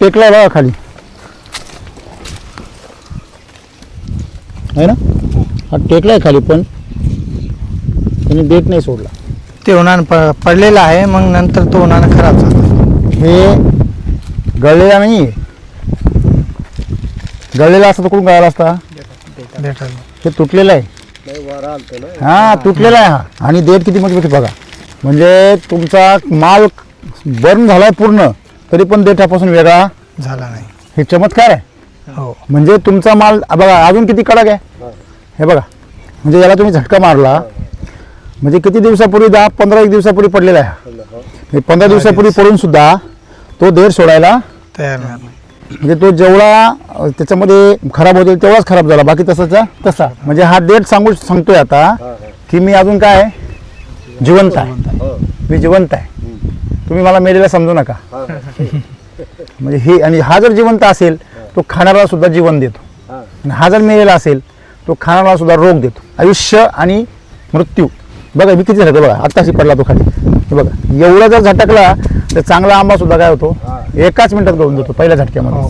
टेकलाय बघा खाली आहे ना, हा टेकलाय खाली पण त्याने देठ नाही सोडला. ते उन्हानं पडलेलं आहे, मग नंतर तो उन्हानं खराब झाला. हे गळलेला नाही, गळलेला असता तर कुठून गळाला असता, भेटायला हे तुटलेलं आहे. हा तुटलेला आहे हा. आणि देठ किती मजबूत आहे बघा, म्हणजे तुमचा माल बर्न झालाय पूर्ण तरी पण देठापासून वेगळा झाला नाही. हे चमत्कार आहे. हो, म्हणजे म्हणजे तुमचा माल बघा अजून किती कडक आहे हे बघा, म्हणजे याला तुम्ही झटका मारला म्हणजे किती दिवसापूर्वी 10-15 दिवसापूर्वी पडलेला आहे. 15 दिवसापूर्वी पडून सुद्धा तो देठ सोडायला तयार नाही. म्हणजे तो जेवढा त्याच्यामध्ये खराब होतील तेवढाच खराब झाला, बाकी तसाचा तसा. म्हणजे हा देठ सांगतोय आता की मी अजून काय जिवंत आहे, मी जिवंत आहे, तुम्ही मला मेलेला समजू नका. म्हणजे हे, आणि हा जर जिवंत असेल तो खाणारा सुद्धा जीवन देतो, आणि हा जर मेलेला असेल तो खाणारा सुद्धा रोग देतो. आयुष्य आणि मृत्यू. बघा मी किती झटकलो बघा, आत्ताशी पडला तो खाली, हे बघा एवढा जर झटकला तर चांगला आंबा सुद्धा काय होतो एकाच मिनिटात गळून जातो पहिल्या झटक्यामध्ये.